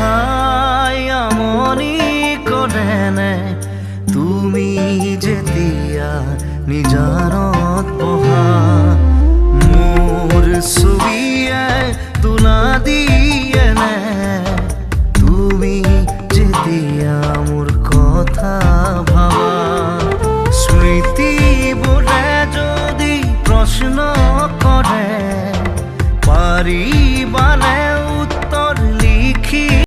দেখাই আমনি কৰেনে তুমি যেতিয়া নিজানত পঢ়া মোৰ ছবিয়ে তোলা দি